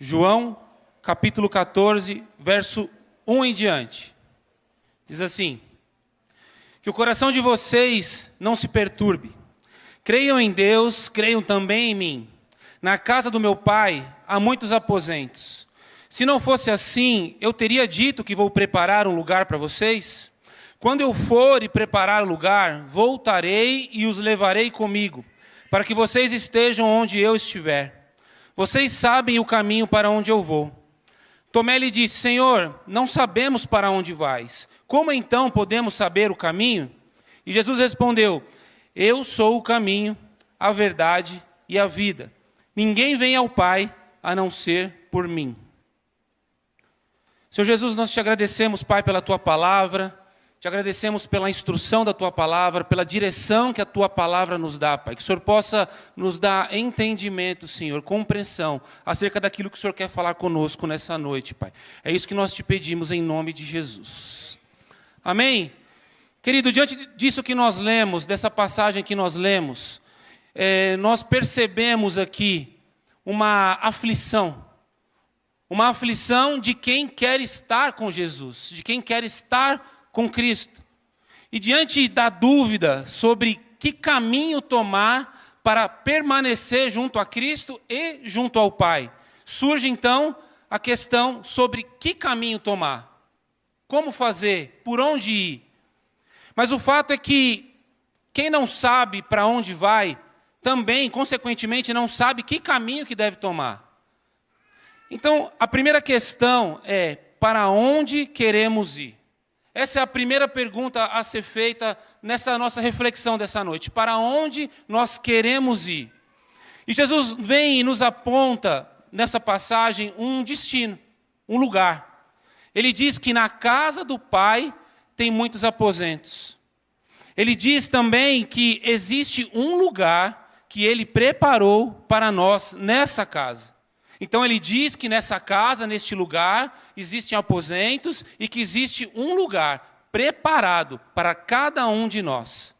João, capítulo 14, verso 1 em diante. Diz assim: que o coração de vocês não se perturbe. Creiam em Deus, creiam também em mim. Na casa do meu pai há muitos aposentos. Se não fosse assim, eu teria dito que vou preparar um lugar para vocês. Quando eu for e preparar o lugar, voltarei e os levarei comigo, para que vocês estejam onde eu estiver. Vocês sabem o caminho para onde eu vou. Tomé lhe disse: Senhor, não sabemos para onde vais. Como então podemos saber o caminho? E Jesus respondeu: Eu sou o caminho, a verdade e a vida. Ninguém vem ao Pai a não ser por mim. Senhor Jesus, nós te agradecemos, Pai, pela tua palavra. Te agradecemos pela instrução da tua palavra, pela direção que a tua palavra nos dá, Pai. Que o Senhor possa nos dar entendimento, Senhor, compreensão acerca daquilo que o Senhor quer falar conosco nessa noite, Pai. É isso que nós te pedimos em nome de Jesus. Amém? Querido, diante disso que nós lemos, dessa passagem que nós lemos, nós percebemos aqui uma aflição. Uma aflição de quem quer estar com Jesus, de quem quer estar com Cristo. E diante da dúvida sobre que caminho tomar para permanecer junto a Cristo e junto ao Pai, surge então a questão sobre que caminho tomar, como fazer, por onde ir. Mas o fato é que quem não sabe para onde vai, também, consequentemente, não sabe que caminho que deve tomar. Então, a primeira questão é: para onde queremos ir? Essa é a primeira pergunta a ser feita nessa nossa reflexão dessa noite. Para onde nós queremos ir? E Jesus vem e nos aponta, nessa passagem, um destino, um lugar. Ele diz que na casa do Pai tem muitos aposentos. Ele diz também que existe um lugar que Ele preparou para nós nessa casa. Então ele diz que nessa casa, neste lugar, existem aposentos e que existe um lugar preparado para cada um de nós.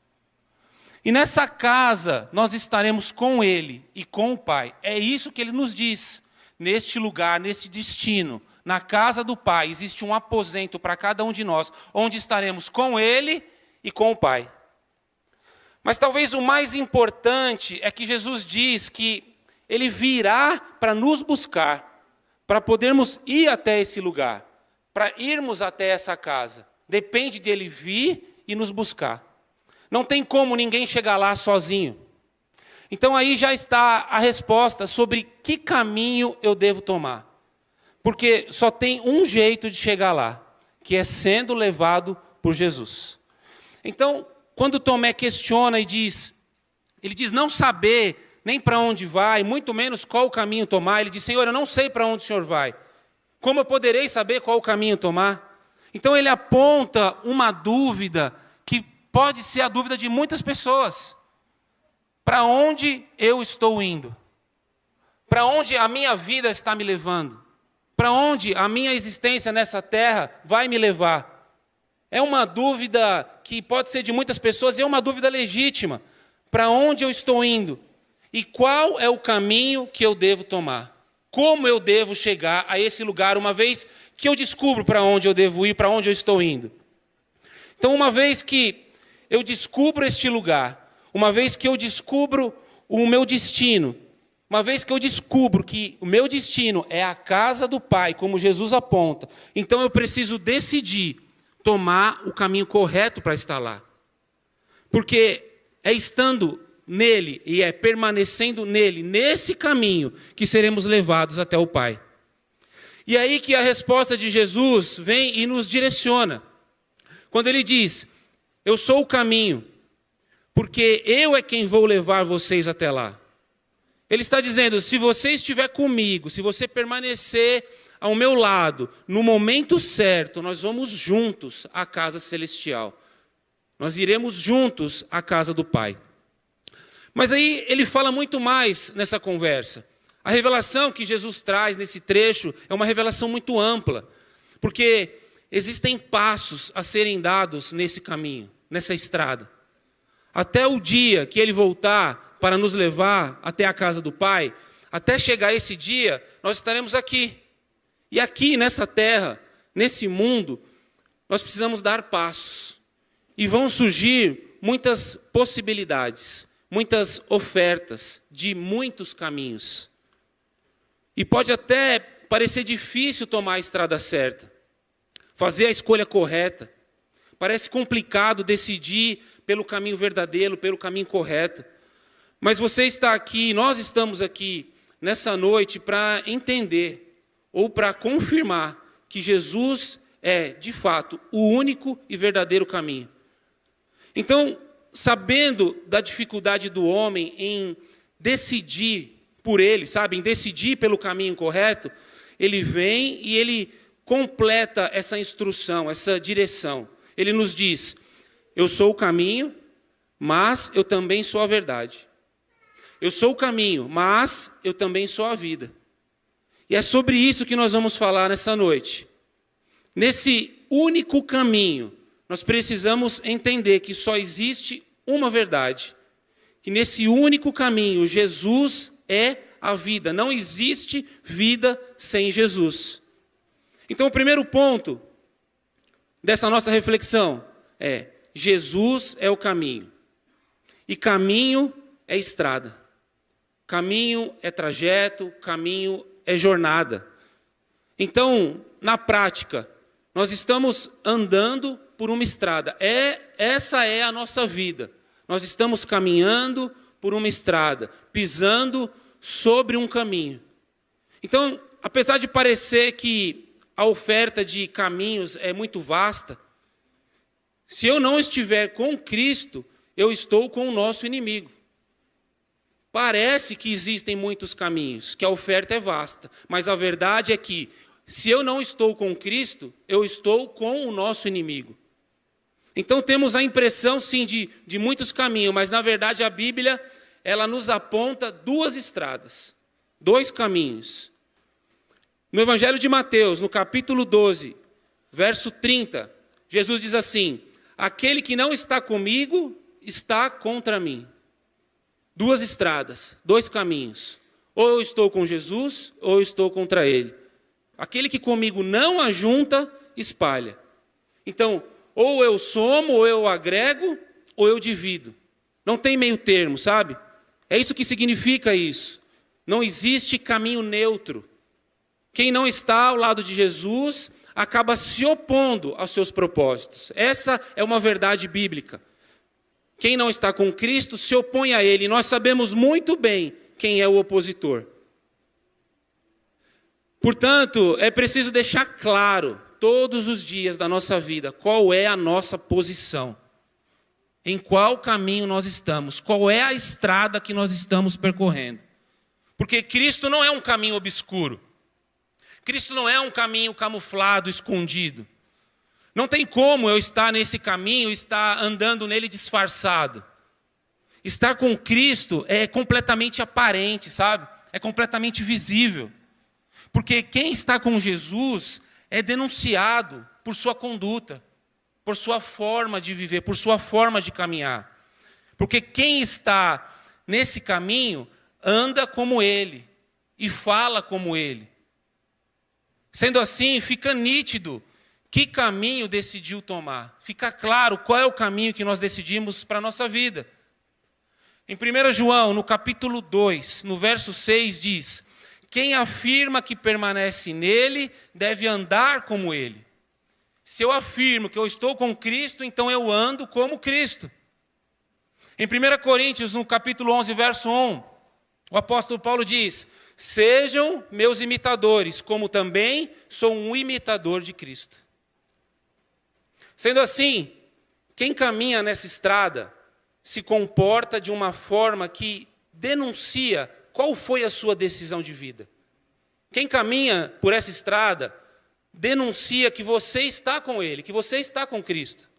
E nessa casa nós estaremos com Ele e com o Pai. É isso que Ele nos diz. Neste lugar, nesse destino, na casa do Pai, existe um aposento para cada um de nós, onde estaremos com Ele e com o Pai. Mas talvez o mais importante é que Jesus diz que Ele virá para nos buscar, para podermos ir até esse lugar, para irmos até essa casa. Depende de Ele vir e nos buscar. Não tem como ninguém chegar lá sozinho. Então aí já está a resposta sobre que caminho eu devo tomar. Porque só tem um jeito de chegar lá, que é sendo levado por Jesus. Então, quando Tomé questiona e diz, ele diz não saber nem para onde vai, muito menos qual o caminho tomar. Ele diz: Senhor, eu não sei para onde o Senhor vai. Como eu poderei saber qual o caminho tomar? Então ele aponta uma dúvida que pode ser a dúvida de muitas pessoas. Para onde eu estou indo? Para onde a minha vida está me levando? Para onde a minha existência nessa terra vai me levar? É uma dúvida que pode ser de muitas pessoas e é uma dúvida legítima. Para onde eu estou indo? E qual é o caminho que eu devo tomar? Como eu devo chegar a esse lugar, uma vez que eu descubro para onde eu devo ir, para onde eu estou indo? Então, uma vez que eu descubro este lugar, uma vez que eu descubro o meu destino, uma vez que eu descubro que o meu destino é a casa do Pai, como Jesus aponta, então eu preciso decidir tomar o caminho correto para estar lá. Porque é estando nele e é permanecendo nele, nesse caminho, que seremos levados até o Pai. E aí que a resposta de Jesus vem e nos direciona. Quando ele diz: eu sou o caminho, porque eu é quem vou levar vocês até lá. Ele está dizendo: se você estiver comigo, se você permanecer ao meu lado, no momento certo, nós vamos juntos à casa celestial. Nós iremos juntos à casa do Pai. Mas aí ele fala muito mais nessa conversa. A revelação que Jesus traz nesse trecho é uma revelação muito ampla, porque existem passos a serem dados nesse caminho, nessa estrada. Até o dia que Ele voltar para nos levar até a casa do Pai, Até chegar esse dia, nós estaremos aqui. E aqui nessa terra, nesse mundo, nós precisamos dar passos. E vão surgir muitas possibilidades, muitas ofertas de muitos caminhos. E pode até parecer difícil tomar a estrada certa, fazer a escolha correta. Parece complicado decidir pelo caminho verdadeiro, pelo caminho correto. Mas você está aqui, nós estamos aqui nessa noite para entender ou para confirmar que Jesus é, de fato, o único e verdadeiro caminho. Então, sabendo da dificuldade do homem em decidir por ele, sabe, em decidir pelo caminho correto, ele vem e ele completa essa instrução, essa direção. Ele nos diz: eu sou o caminho, mas eu também sou a verdade. Eu sou o caminho, mas eu também sou a vida. E é sobre isso que nós vamos falar nessa noite. Nesse único caminho, nós precisamos entender que só existe uma verdade. Que nesse único caminho, Jesus é a vida. Não existe vida sem Jesus. Então, o primeiro ponto dessa nossa reflexão é: Jesus é o caminho. E caminho é estrada. Caminho é trajeto, caminho é jornada. Então, na prática, nós estamos andando por uma estrada. Essa é a nossa vida. Nós estamos caminhando por uma estrada, pisando sobre um caminho. Então, apesar de parecer que a oferta de caminhos é muito vasta, se eu não estiver com Cristo, eu estou com o nosso inimigo. Parece que existem muitos caminhos, que a oferta é vasta, mas a verdade é que, se eu não estou com Cristo, eu estou com o nosso inimigo. Então temos a impressão, sim, de muitos caminhos, mas na verdade a Bíblia, ela nos aponta duas estradas, dois caminhos. No Evangelho de Mateus, no capítulo 12, verso 30, Jesus diz assim: aquele que não está comigo, está contra mim. Duas estradas, dois caminhos. Ou eu estou com Jesus, ou eu estou contra ele. Aquele que comigo não ajunta, espalha. Então, ou eu somo, ou eu agrego, ou eu divido. Não tem meio termo, sabe? É isso que significa isso. Não existe caminho neutro. Quem não está ao lado de Jesus acaba se opondo aos seus propósitos. Essa é uma verdade bíblica. Quem não está com Cristo se opõe a Ele. Nós sabemos muito bem quem é o opositor. Portanto, é preciso deixar claro, todos os dias da nossa vida, qual é a nossa posição. Em qual caminho nós estamos. Qual é a estrada que nós estamos percorrendo. Porque Cristo não é um caminho obscuro. Cristo não é um caminho camuflado, escondido. Não tem como eu estar nesse caminho, estar andando nele disfarçado. Estar com Cristo é completamente aparente, sabe? É completamente visível. Porque quem está com Jesus é denunciado por sua conduta, por sua forma de viver, por sua forma de caminhar. Porque quem está nesse caminho anda como Ele e fala como Ele. Sendo assim, fica nítido que caminho decidiu tomar. Fica claro qual é o caminho que nós decidimos para a nossa vida. Em 1 João, no capítulo 2, no verso 6, diz: quem afirma que permanece nele, deve andar como ele. Se eu afirmo que eu estou com Cristo, então eu ando como Cristo. Em 1 Coríntios, no capítulo 11, verso 1, o apóstolo Paulo diz: sejam meus imitadores, como também sou um imitador de Cristo. Sendo assim, quem caminha nessa estrada se comporta de uma forma que denuncia qual foi a sua decisão de vida. Quem caminha por essa estrada denuncia que você está com Ele, que você está com Cristo.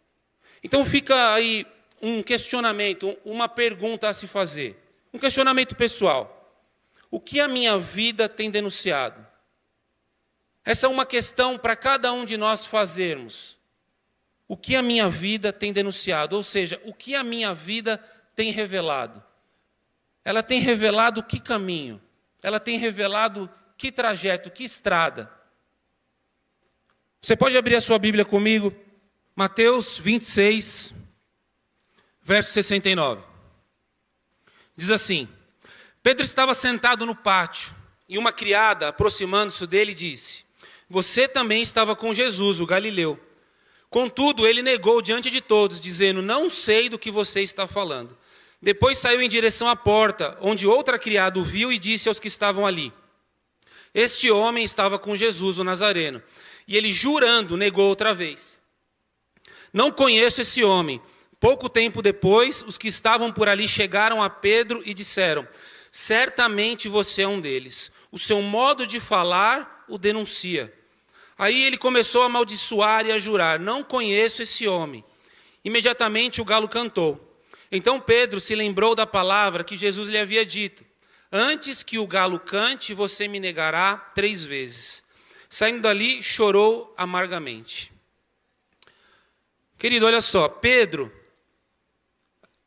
Então fica aí um questionamento, uma pergunta a se fazer. Um questionamento pessoal. O que a minha vida tem denunciado? Essa é uma questão para cada um de nós fazermos. O que a minha vida tem denunciado? Ou seja, o que a minha vida tem revelado? Ela tem revelado que caminho? ela tem revelado que trajeto, que estrada. Você pode abrir a sua Bíblia comigo, Mateus 26, verso 69. Diz assim: Pedro estava sentado no pátio, e uma criada, aproximando-se dele, disse: Você também estava com Jesus, o Galileu. Contudo, ele negou diante de todos, dizendo: Não sei do que você está falando. Depois saiu em direção à porta, onde outra criada o viu e disse aos que estavam ali: Este homem estava com Jesus, o Nazareno. E ele, jurando, negou outra vez: Não conheço esse homem. Pouco tempo depois, os que estavam por ali chegaram a Pedro e disseram: Certamente você é um deles. O seu modo de falar o denuncia. Aí ele começou a amaldiçoar e a jurar: Não conheço esse homem. Imediatamente o galo cantou. Então Pedro se lembrou da palavra que Jesus lhe havia dito: Antes que o galo cante, você me negará 3 vezes. Saindo dali, chorou amargamente. Querido, olha só, Pedro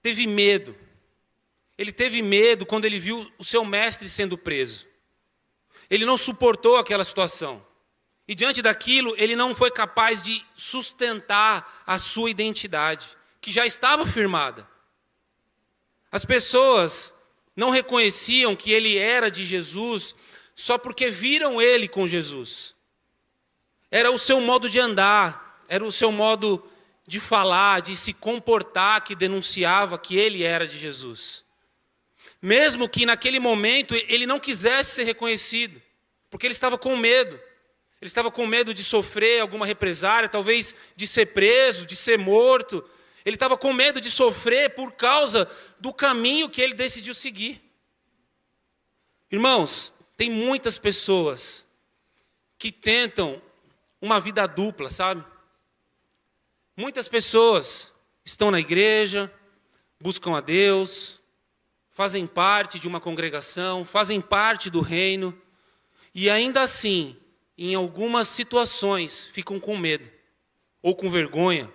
teve medo. Ele teve medo quando ele viu o seu mestre sendo preso. Ele não suportou aquela situação. E diante daquilo, ele não foi capaz de sustentar a sua identidade, que já estava firmada. As pessoas não reconheciam que ele era de Jesus só porque viram ele com Jesus. Era o seu modo de andar, era o seu modo de falar, de se comportar, que denunciava que ele era de Jesus. Mesmo que naquele momento ele não quisesse ser reconhecido, porque ele estava com medo. Ele estava com medo de sofrer alguma represália, talvez de ser preso, de ser morto. Ele estava com medo de sofrer por causa do caminho que ele decidiu seguir. Irmãos, tem muitas pessoas que tentam uma vida dupla, sabe? Muitas pessoas estão na igreja, buscam a Deus, fazem parte de uma congregação, fazem parte do reino, e ainda assim, em algumas situações, ficam com medo, ou com vergonha.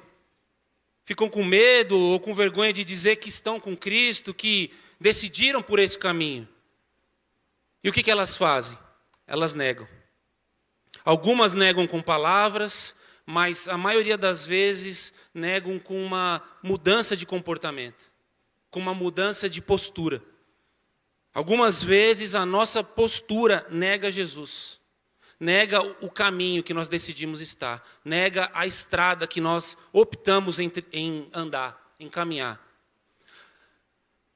Ficam com medo ou com vergonha de dizer que estão com Cristo, que decidiram por esse caminho. E o que elas fazem? Elas negam. Algumas negam com palavras, mas a maioria das vezes negam com uma mudança de comportamento, com uma mudança de postura. Algumas vezes a nossa postura nega Jesus, nega o caminho que nós decidimos estar, nega a estrada que nós optamos em andar, em caminhar.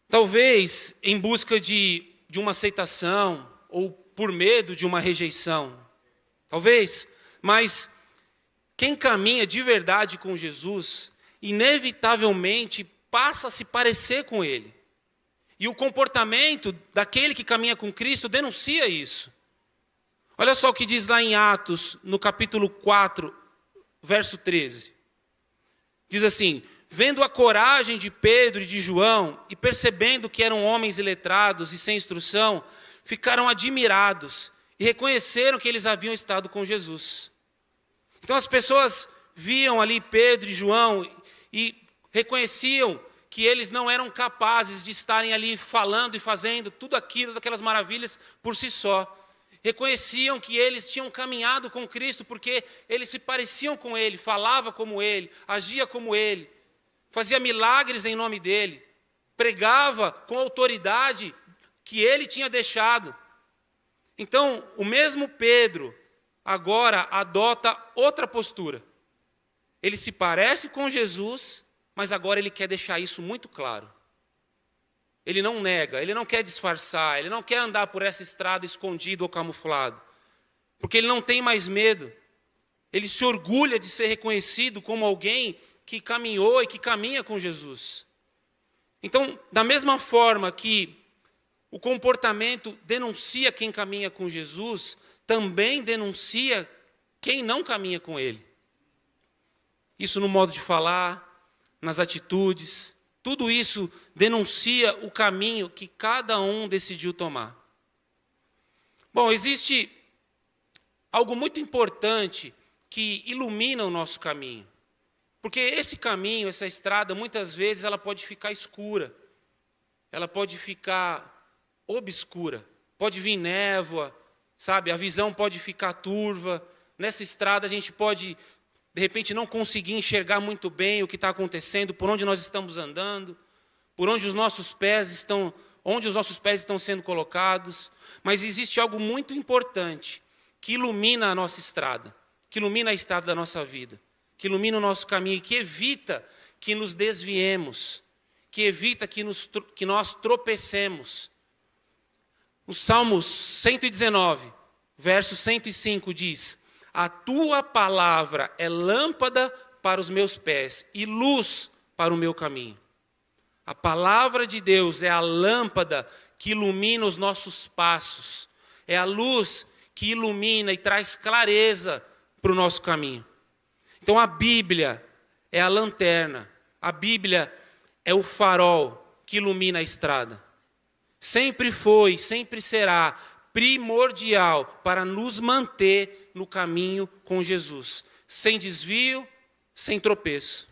Talvez em busca de uma aceitação ou por medo de uma rejeição. Talvez, mas quem caminha de verdade com Jesus, inevitavelmente passa a se parecer com Ele. E o comportamento daquele que caminha com Cristo denuncia isso. Olha só o que diz lá em Atos, no capítulo 4, verso 13. Diz assim: Vendo a coragem de Pedro e de João, e percebendo que eram homens iletrados e sem instrução, ficaram admirados e reconheceram que eles haviam estado com Jesus. Então as pessoas viam ali Pedro e João e reconheciam que eles não eram capazes de estarem ali falando e fazendo tudo aquilo, aquelas maravilhas por si só. Reconheciam que eles tinham caminhado com Cristo porque eles se pareciam com Ele, falava como Ele, agia como Ele, fazia milagres em nome dEle, pregava com autoridade que Ele tinha deixado. Então, o mesmo Pedro agora adota outra postura. Ele se parece com Jesus, mas agora ele quer deixar isso muito claro. Ele não nega, ele não quer disfarçar, ele não quer andar por essa estrada escondido ou camuflado. Porque ele não tem mais medo. Ele se orgulha de ser reconhecido como alguém que caminhou e que caminha com Jesus. Então, da mesma forma que o comportamento denuncia quem caminha com Jesus, também denuncia quem não caminha com Ele. Isso no modo de falar, nas atitudes, tudo isso denuncia o caminho que cada um decidiu tomar. Bom, existe algo muito importante que ilumina o nosso caminho. Porque esse caminho, essa estrada, muitas vezes ela pode ficar escura. Ela pode ficar obscura. pode vir névoa, sabe? A visão pode ficar turva. Nessa estrada a gente pode, de repente, não conseguir enxergar muito bem o que está acontecendo, por onde nós estamos andando, por onde os nossos pés estão, onde os nossos pés estão sendo colocados. Mas existe algo muito importante que ilumina a nossa estrada, que ilumina a estrada da nossa vida, que ilumina o nosso caminho e que evita que nos desviemos, que evita que nós tropecemos. O Salmos 119, verso 105 diz: a tua palavra é lâmpada para os meus pés e luz para o meu caminho. A palavra de Deus é a lâmpada que ilumina os nossos passos. É a luz que ilumina e traz clareza para o nosso caminho. Então a Bíblia é a lanterna. A Bíblia é o farol que ilumina a estrada. Sempre foi, sempre será primordial para nos manter no caminho com Jesus. Sem desvio, sem tropeço.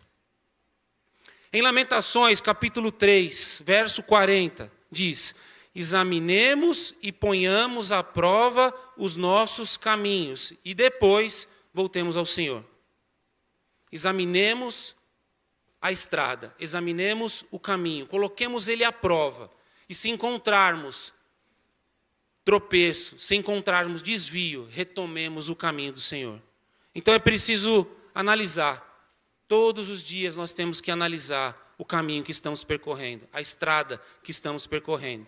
Em Lamentações, capítulo 3, verso 40, diz: examinemos e ponhamos à prova os nossos caminhos, e depois voltemos ao Senhor. Examinemos a estrada, examinemos o caminho, coloquemos ele à prova, e se encontrarmos tropeço, se encontrarmos desvio, retomemos o caminho do Senhor. Então é preciso analisar. Todos os dias nós temos que analisar o caminho que estamos percorrendo, a estrada que estamos percorrendo,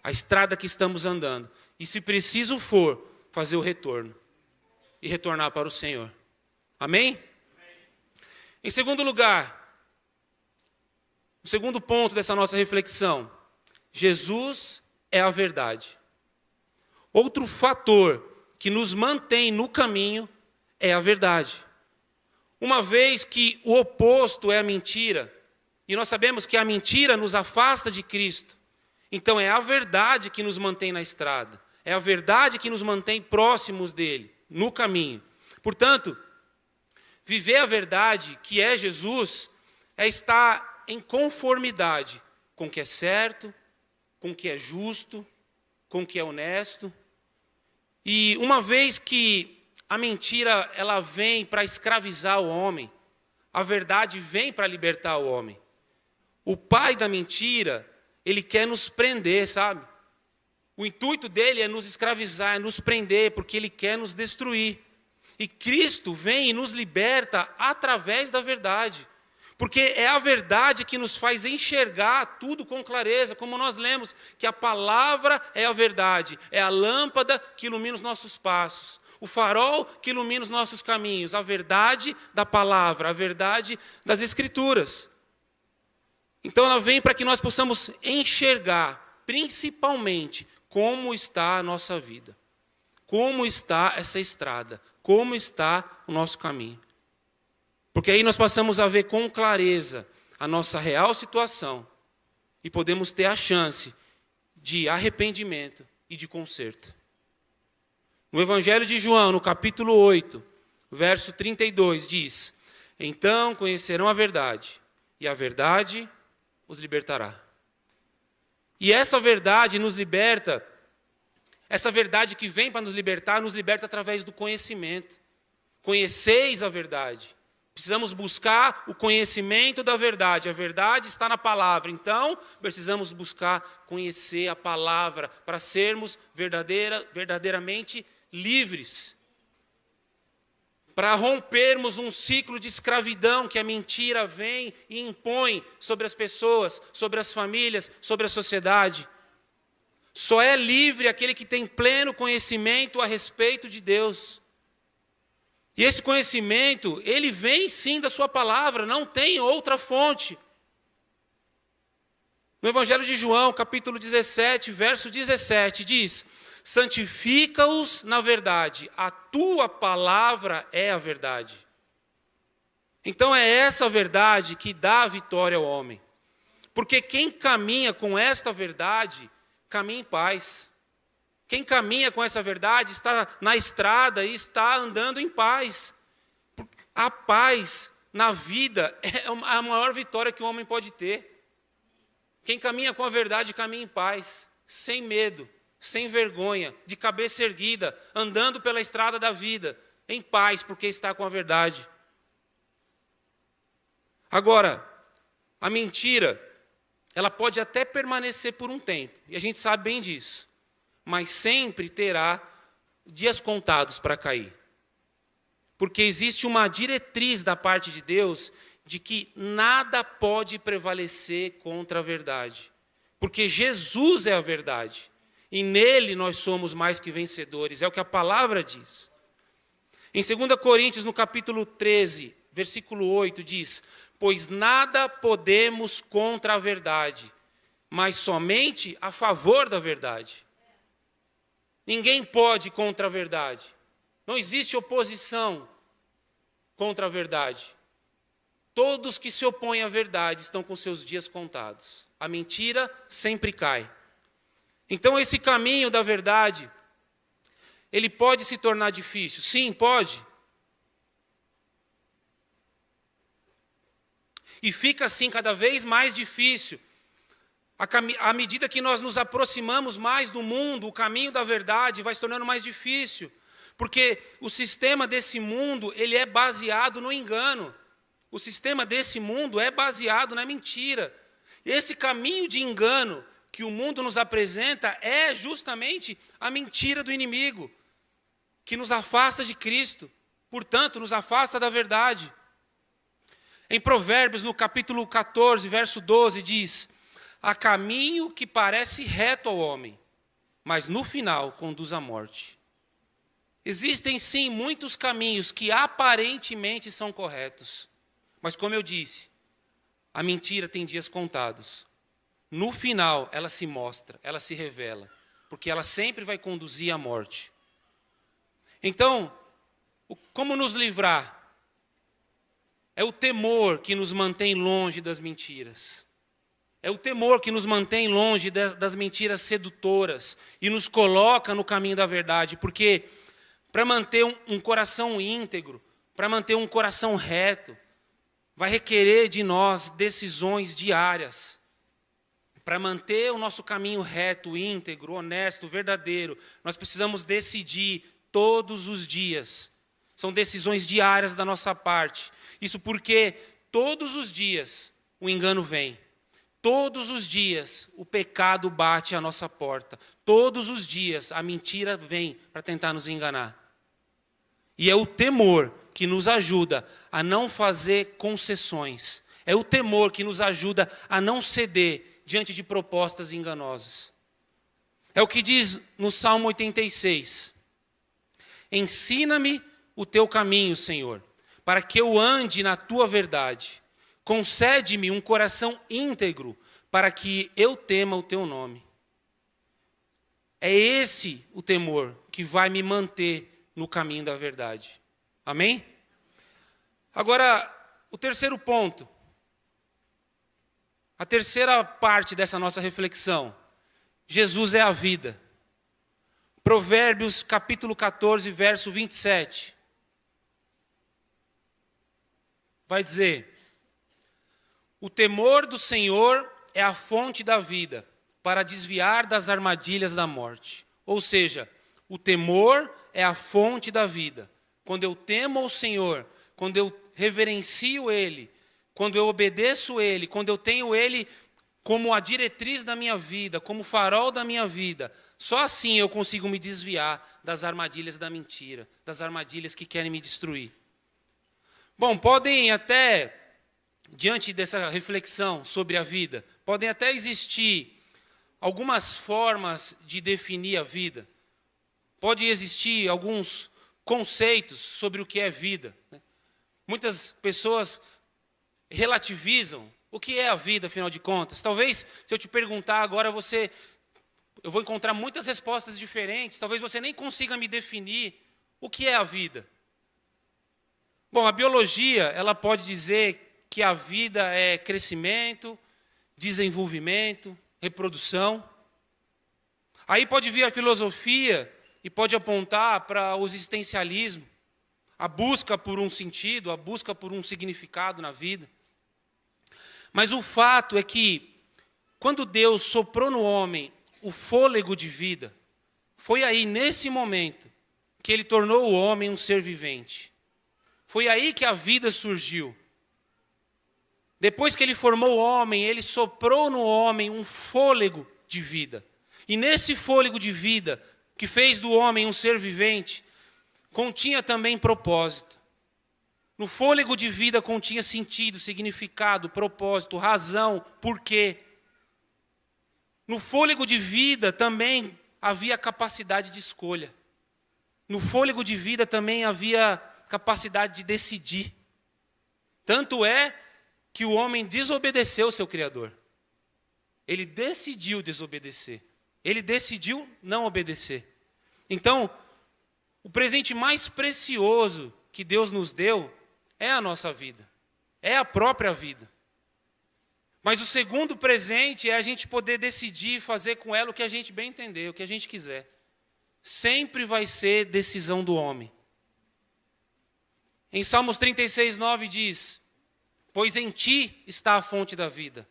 a estrada que estamos andando. E se preciso for, fazer o retorno e retornar para o Senhor. Amém? Em segundo lugar, o segundo ponto dessa nossa reflexão: Jesus é a verdade. Outro fator que nos mantém no caminho é a verdade. Uma vez que o oposto é a mentira, e nós sabemos que a mentira nos afasta de Cristo, então é a verdade que nos mantém na estrada, é a verdade que nos mantém próximos dele, no caminho. Portanto, viver a verdade, que é Jesus, é estar em conformidade com o que é certo, com o que é justo, com o que é honesto. E uma vez que a mentira, ela vem para escravizar o homem, a verdade vem para libertar o homem. O pai da mentira, ele quer nos prender, sabe? O intuito dele é nos escravizar, é nos prender, porque ele quer nos destruir. E Cristo vem e nos liberta através da verdade. Porque é a verdade que nos faz enxergar tudo com clareza, como nós lemos, que a palavra é a verdade, é a lâmpada que ilumina os nossos passos, o farol que ilumina os nossos caminhos, a verdade da palavra, a verdade das Escrituras. Então ela vem para que nós possamos enxergar, principalmente, como está a nossa vida, como está essa estrada, como está o nosso caminho. Porque aí nós passamos a ver com clareza a nossa real situação e podemos ter a chance de arrependimento e de conserto. No Evangelho de João, no capítulo 8, verso 32, diz: então conhecerão a verdade, e a verdade os libertará. E essa verdade nos liberta, essa verdade que vem para nos liberta através do conhecimento. Conheceis a verdade. Precisamos buscar o conhecimento da verdade. A verdade está na palavra. Então, precisamos buscar conhecer a palavra para sermos verdadeiramente livres. Para rompermos um ciclo de escravidão que a mentira vem e impõe sobre as pessoas, sobre as famílias, sobre a sociedade. Só é livre aquele que tem pleno conhecimento a respeito de Deus. E esse conhecimento, ele vem sim da sua palavra, não tem outra fonte. No Evangelho de João, capítulo 17, verso 17, diz: santifica-os na verdade, a tua palavra é a verdade. Então é essa verdade que dá a vitória ao homem. Porque quem caminha com esta verdade, caminha em paz. Quem caminha com essa verdade está na estrada e está andando em paz. A paz na vida é a maior vitória que o homem pode ter. Quem caminha com a verdade caminha em paz, sem medo, sem vergonha, de cabeça erguida, andando pela estrada da vida, em paz, porque está com a verdade. Agora, a mentira, ela pode até permanecer por um tempo, e a gente sabe bem disso, mas sempre terá dias contados para cair. Porque existe uma diretriz da parte de Deus de que nada pode prevalecer contra a verdade. Porque Jesus é a verdade. E nele nós somos mais que vencedores. É o que a palavra diz. Em 2 Coríntios, no capítulo 13, versículo 8, diz: pois nada podemos contra a verdade, mas somente a favor da verdade. Ninguém pode contra a verdade. Não existe oposição contra a verdade. Todos que se opõem à verdade estão com seus dias contados. A mentira sempre cai. Então esse caminho da verdade, ele pode se tornar difícil? Sim, pode. E fica assim cada vez mais difícil. À medida que nós nos aproximamos mais do mundo, o caminho da verdade vai se tornando mais difícil. Porque o sistema desse mundo, ele é baseado no engano. O sistema desse mundo é baseado na mentira. E esse caminho de engano que o mundo nos apresenta é justamente a mentira do inimigo, que nos afasta de Cristo, portanto, nos afasta da verdade. Em Provérbios, no capítulo 14, verso 12, diz: há caminho que parece reto ao homem, mas no final conduz à morte. Existem sim muitos caminhos que aparentemente são corretos, mas como eu disse, a mentira tem dias contados. No final ela se mostra, ela se revela, porque ela sempre vai conduzir à morte. Então, como nos livrar? É o temor que nos mantém longe das mentiras. É o temor que nos mantém longe das mentiras sedutoras e nos coloca no caminho da verdade, porque para manter um coração íntegro, para manter um coração reto, vai requerer de nós decisões diárias. Para manter o nosso caminho reto, íntegro, honesto, verdadeiro, nós precisamos decidir todos os dias. São decisões diárias da nossa parte. Isso porque todos os dias o engano vem. Todos os dias o pecado bate à nossa porta. Todos os dias a mentira vem para tentar nos enganar. E é o temor que nos ajuda a não fazer concessões. É o temor que nos ajuda a não ceder diante de propostas enganosas. É o que diz no Salmo 86. Ensina-me o teu caminho, Senhor, para que eu ande na tua verdade. Concede-me um coração íntegro, para que eu tema o teu nome. É esse o temor que vai me manter no caminho da verdade. Amém? Agora, o terceiro ponto. A terceira parte dessa nossa reflexão. Jesus é a vida. Provérbios capítulo 14, verso 27. Vai dizer: o temor do Senhor é a fonte da vida, para desviar das armadilhas da morte. Ou seja, o temor é a fonte da vida. Quando eu temo ao Senhor, quando eu reverencio Ele, quando eu obedeço Ele, quando eu tenho Ele como a diretriz da minha vida, como o farol da minha vida, só assim eu consigo me desviar das armadilhas da mentira, das armadilhas que querem me destruir. Bom, podem até, diante dessa reflexão sobre a vida, podem até existir algumas formas de definir a vida. Pode existir alguns conceitos sobre o que é vida. Muitas pessoas relativizam o que é a vida, afinal de contas. Talvez, se eu te perguntar agora, eu vou encontrar muitas respostas diferentes. Talvez você nem consiga me definir o que é a vida. Bom, a biologia, ela pode dizer que a vida é crescimento, desenvolvimento, reprodução. Aí pode vir a filosofia e pode apontar para o existencialismo, a busca por um sentido, a busca por um significado na vida. Mas o fato é que, quando Deus soprou no homem o fôlego de vida, Foi aí, nesse momento, que ele tornou o homem um ser vivente. Foi aí que a vida surgiu. Depois que ele formou o homem, ele soprou no homem um fôlego de vida. E nesse fôlego de vida, que fez do homem um ser vivente, continha também propósito. No fôlego de vida continha sentido, significado, propósito, razão, porquê. No fôlego de vida também havia capacidade de escolha. No fôlego de vida também havia capacidade de decidir. Tanto é que o homem desobedeceu o seu Criador. Ele decidiu desobedecer. Ele decidiu não obedecer. Então, o presente mais precioso que Deus nos deu é a nossa vida. É a própria vida. Mas o segundo presente é a gente poder decidir fazer com ela o que a gente bem entender, o que a gente quiser. Sempre vai ser decisão do homem. Em Salmos 36:9 diz: pois em ti está a fonte da vida.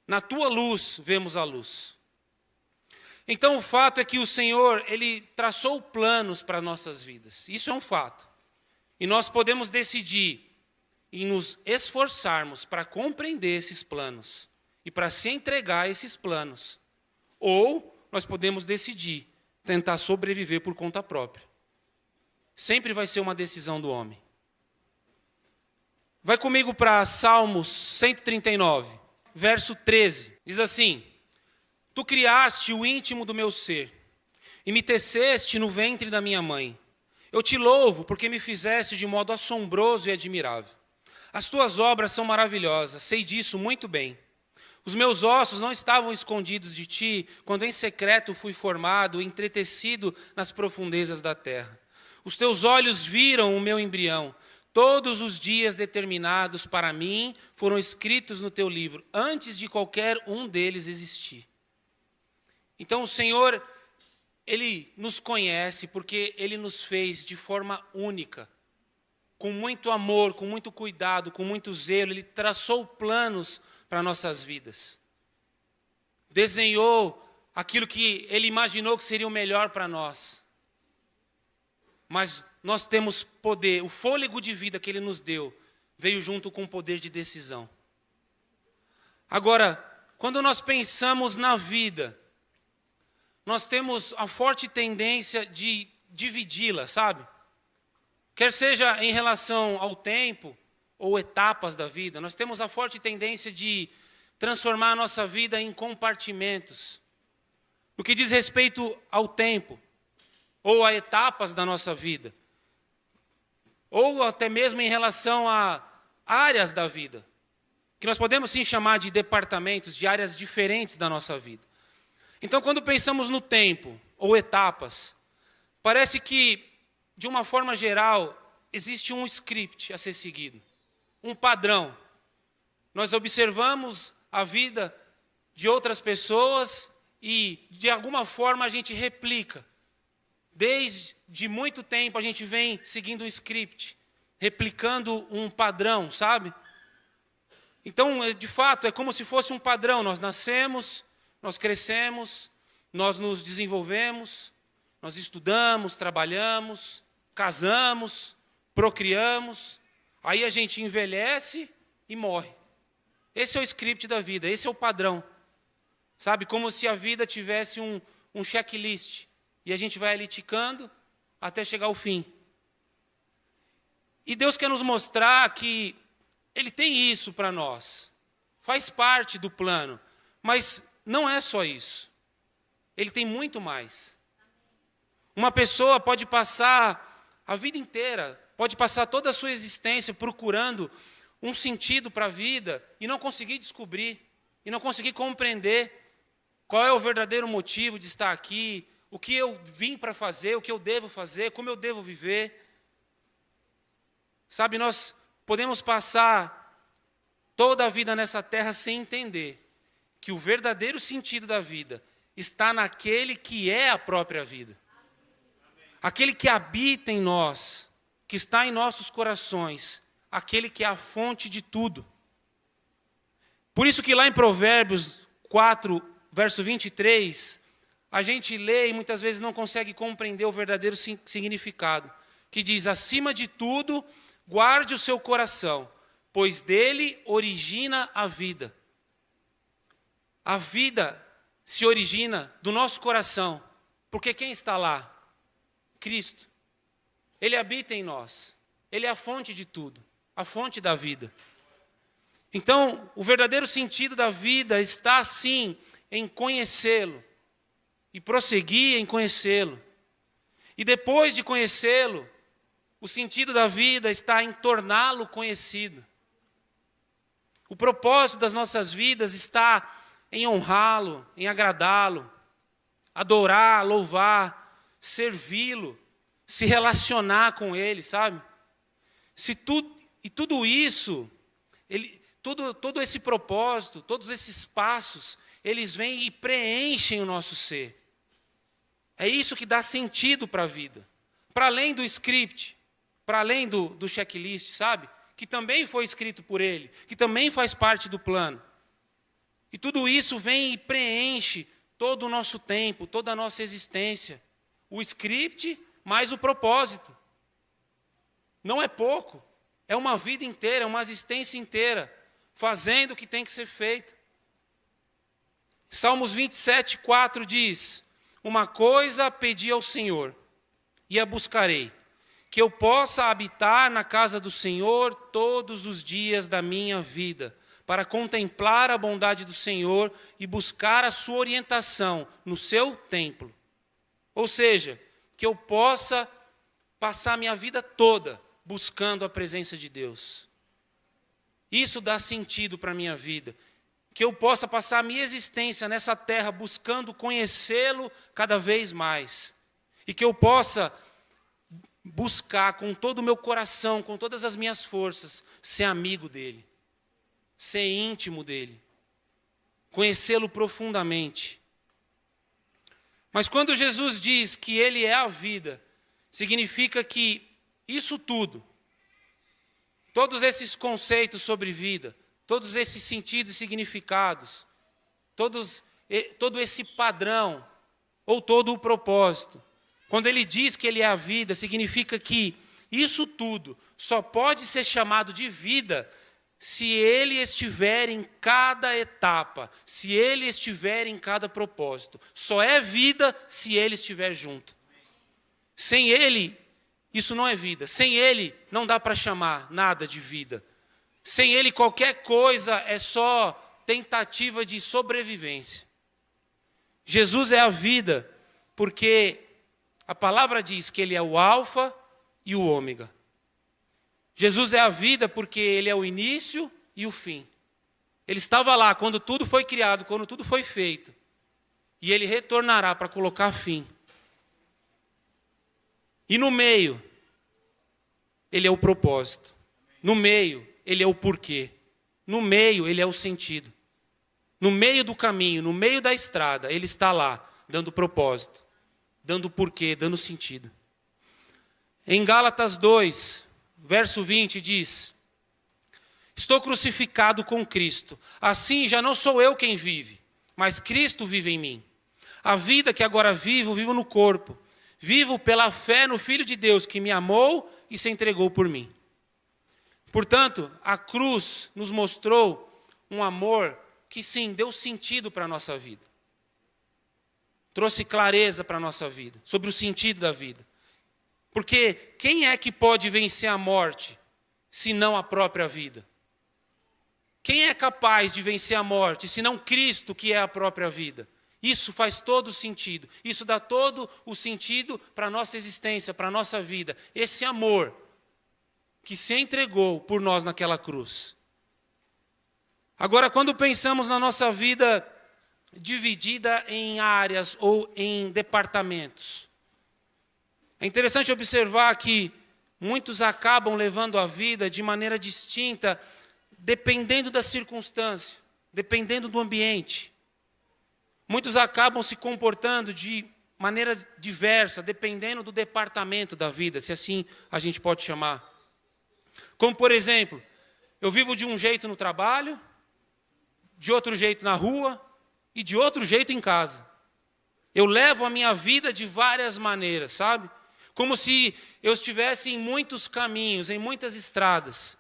Na tua luz vemos a luz. Então o fato é que o Senhor, Ele traçou planos para nossas vidas. Isso é um fato. E nós podemos decidir em nos esforçarmos para compreender esses planos e para se entregar a esses planos. Ou nós podemos decidir tentar sobreviver por conta própria. Sempre vai ser uma decisão do homem. Vai comigo para Salmos 139, verso 13. Diz assim: tu criaste o íntimo do meu ser, e me teceste no ventre da minha mãe. Eu te louvo porque me fizeste de modo assombroso e admirável. As tuas obras são maravilhosas, sei disso muito bem. Os meus ossos não estavam escondidos de ti, quando em secreto fui formado, entretecido nas profundezas da terra. Os teus olhos viram o meu embrião. Todos os dias determinados para mim foram escritos no teu livro, antes de qualquer um deles existir. Então o Senhor, Ele nos conhece porque Ele nos fez de forma única, com muito amor, com muito cuidado, com muito zelo. Ele traçou planos para nossas vidas. Desenhou aquilo que Ele imaginou que seria o melhor para nós. Mas nós temos poder, o fôlego de vida que Ele nos deu, veio junto com o poder de decisão. Agora, quando nós pensamos na vida, nós temos a forte tendência de dividi-la, sabe? Quer seja em relação ao tempo ou etapas da vida, nós temos a forte tendência de transformar a nossa vida em compartimentos. No que diz respeito ao tempo, ou a etapas da nossa vida, ou até mesmo em relação a áreas da vida, que nós podemos sim chamar de departamentos, de áreas diferentes da nossa vida. Então, quando pensamos no tempo ou etapas, parece que, de uma forma geral, existe um script a ser seguido, um padrão. Nós observamos a vida de outras pessoas e, de alguma forma, a gente replica. Desde muito tempo a gente vem seguindo um script, replicando um padrão, sabe? Então, de fato, é como se fosse um padrão. Nós nascemos, nós crescemos, nós nos desenvolvemos, nós estudamos, trabalhamos, casamos, procriamos, aí a gente envelhece e morre. Esse é o script da vida, esse é o padrão. Sabe, como se a vida tivesse um checklist. E a gente vai ali ticando até chegar ao fim. E Deus quer nos mostrar que Ele tem isso para nós. Faz parte do plano. Mas não é só isso. Ele tem muito mais. Uma pessoa pode passar a vida inteira, pode passar toda a sua existência procurando um sentido para a vida e não conseguir descobrir, e não conseguir compreender qual é o verdadeiro motivo de estar aqui, o que eu vim para fazer, o que eu devo fazer, como eu devo viver. Sabe, nós podemos passar toda a vida nessa terra sem entender que o verdadeiro sentido da vida está naquele que é a própria vida. Aquele que habita em nós, que está em nossos corações, aquele que é a fonte de tudo. Por isso que lá em Provérbios 4, verso 23, a gente lê e muitas vezes não consegue compreender o verdadeiro significado, que diz: acima de tudo, guarde o seu coração, pois dele origina a vida. A vida se origina do nosso coração, porque quem está lá? Cristo. Ele habita em nós. Ele é a fonte de tudo, a fonte da vida. Então, o verdadeiro sentido da vida está, sim, em conhecê-lo e prosseguir em conhecê-lo. E depois de conhecê-lo, o sentido da vida está em torná-lo conhecido. O propósito das nossas vidas está em honrá-lo, em agradá-lo, adorar, louvar, servi-lo, se relacionar com ele, sabe? Tudo isso, todo esse propósito, todos esses passos, eles vêm e preenchem o nosso ser. É isso que dá sentido para a vida. Para além do script, para além do checklist, sabe? Que também foi escrito por ele, que também faz parte do plano. E tudo isso vem e preenche todo o nosso tempo, toda a nossa existência. O script mais o propósito. Não é pouco, é uma vida inteira, é uma existência inteira, fazendo o que tem que ser feito. Salmos 27, 4 diz: uma coisa pedi ao Senhor, e a buscarei, que eu possa habitar na casa do Senhor todos os dias da minha vida, para contemplar a bondade do Senhor e buscar a sua orientação no seu templo. Ou seja, que eu possa passar minha vida toda buscando a presença de Deus. Isso dá sentido para a minha vida. Que eu possa passar a minha existência nessa terra buscando conhecê-lo cada vez mais. E que eu possa buscar com todo o meu coração, com todas as minhas forças, ser amigo dele, ser íntimo dele, conhecê-lo profundamente. Mas quando Jesus diz que ele é a vida, significa que isso tudo, todos esses conceitos sobre vida, todos esses sentidos e significados, todo esse padrão, ou todo o propósito, quando ele diz que ele é a vida, significa que isso tudo só pode ser chamado de vida se ele estiver em cada etapa, se ele estiver em cada propósito. Só é vida se ele estiver junto. Sem ele, isso não é vida. Sem ele, não dá para chamar nada de vida. Sem ele, qualquer coisa é só tentativa de sobrevivência. Jesus é a vida, porque a palavra diz que ele é o alfa e o ômega. Jesus é a vida porque ele é o início e o fim. Ele estava lá quando tudo foi criado, quando tudo foi feito. E ele retornará para colocar fim. E no meio, ele é o propósito. No meio, ele é o porquê. No meio, ele é o sentido. No meio do caminho, no meio da estrada, ele está lá, dando propósito, dando porquê, dando sentido. Em Gálatas 2, verso 20 diz: estou crucificado com Cristo. Assim já não sou eu quem vive, mas Cristo vive em mim. A vida que agora vivo, vivo no corpo. Vivo pela fé no Filho de Deus que me amou e se entregou por mim. Portanto, a cruz nos mostrou um amor que sim, deu sentido para a nossa vida. Trouxe clareza para a nossa vida, sobre o sentido da vida. Porque quem é que pode vencer a morte, se não a própria vida? Quem é capaz de vencer a morte, se não Cristo, que é a própria vida? Isso faz todo sentido. Isso dá todo o sentido para a nossa existência, para a nossa vida. Esse amor que se entregou por nós naquela cruz. Agora, quando pensamos na nossa vida dividida em áreas ou em departamentos, é interessante observar que muitos acabam levando a vida de maneira distinta, dependendo da circunstância, dependendo do ambiente. Muitos acabam se comportando de maneira diversa, dependendo do departamento da vida, se assim a gente pode chamar. Como, por exemplo, eu vivo de um jeito no trabalho, de outro jeito na rua e de outro jeito em casa. Eu levo a minha vida de várias maneiras, sabe? Como se eu estivesse em muitos caminhos, em muitas estradas.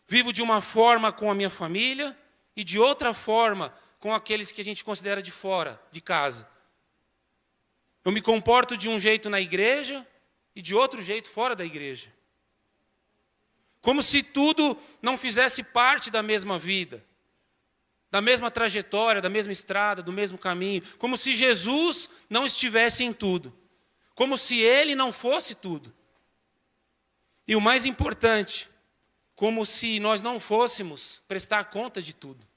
Vivo de uma forma com a minha família e de outra forma com aqueles que a gente considera de fora, de casa. Eu me comporto de um jeito na igreja e de outro jeito fora da igreja. Como se tudo não fizesse parte da mesma vida, da mesma trajetória, da mesma estrada, do mesmo caminho. Como se Jesus não estivesse em tudo. Como se Ele não fosse tudo. E o mais importante, como se nós não fôssemos prestar conta de tudo.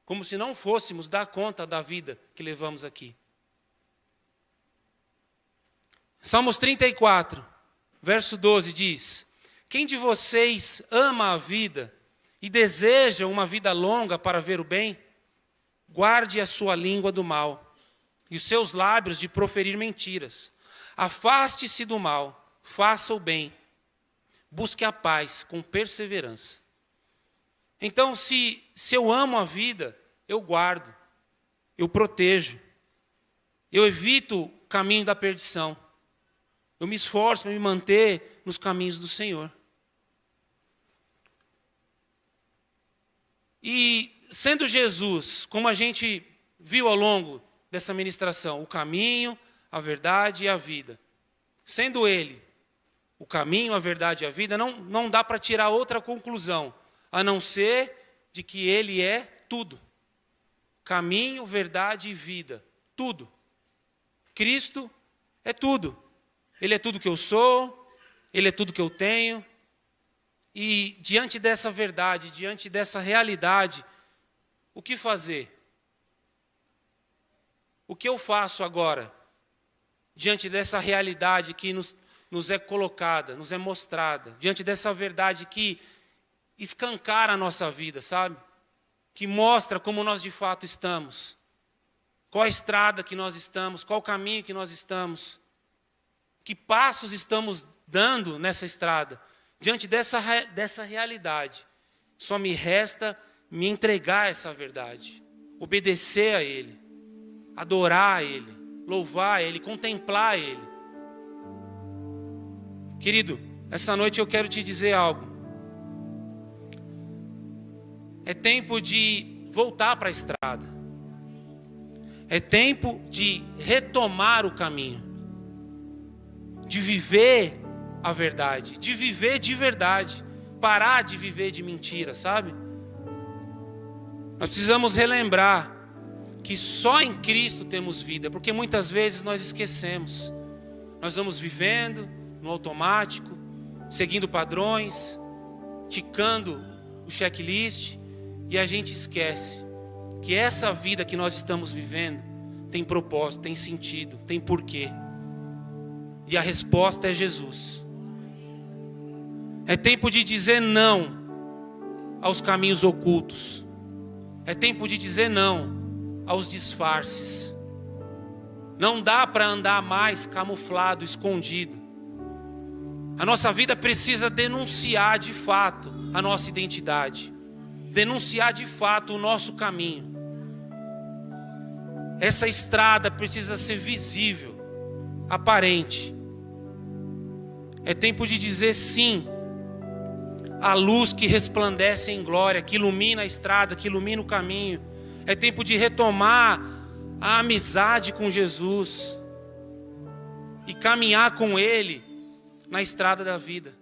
Como se não fôssemos dar conta da vida que levamos aqui. Salmos 34, verso 12 diz: quem de vocês ama a vida e deseja uma vida longa para ver o bem? Guarde a sua língua do mal e os seus lábios de proferir mentiras. Afaste-se do mal, faça o bem, busque a paz com perseverança. Então, se eu amo a vida, eu guardo, eu protejo, eu evito o caminho da perdição. Eu me esforço para me manter nos caminhos do Senhor. E sendo Jesus, como a gente viu ao longo dessa ministração, o caminho, a verdade e a vida. Sendo Ele o caminho, a verdade e a vida, não dá para tirar outra conclusão, a não ser de que Ele é tudo. Caminho, verdade e vida. Tudo. Cristo é tudo. Ele é tudo que eu sou, Ele é tudo que eu tenho. E diante dessa verdade, diante dessa realidade, o que fazer? O que eu faço agora? Diante dessa realidade que nos é colocada, nos é mostrada. Diante dessa verdade que escancara a nossa vida, sabe? Que mostra como nós de fato estamos. Qual a estrada que nós estamos, qual o caminho que nós estamos. Que passos estamos dando nessa estrada? Diante dessa realidade, só me resta me entregar a essa verdade, obedecer a Ele, adorar a Ele, louvar a Ele, contemplar a Ele. Querido, essa noite eu quero te dizer algo. É tempo de voltar para a estrada. É tempo de retomar o caminho. De viver a verdade, de viver de verdade, parar de viver de mentira, sabe? Nós precisamos relembrar que só em Cristo temos vida, porque muitas vezes nós esquecemos. Nós vamos vivendo no automático, seguindo padrões, ticando o checklist, e a gente esquece que essa vida que nós estamos vivendo tem propósito, tem sentido, tem porquê. E a resposta é Jesus. É tempo de dizer não aos caminhos ocultos. É tempo de dizer não aos disfarces. Não dá para andar mais camuflado, escondido. A nossa vida precisa denunciar de fato a nossa identidade. Denunciar de fato o nosso caminho. Essa estrada precisa ser visível, aparente. É tempo de dizer sim à luz que resplandece em glória, que ilumina a estrada, que ilumina o caminho. É tempo de retomar a amizade com Jesus e caminhar com Ele na estrada da vida.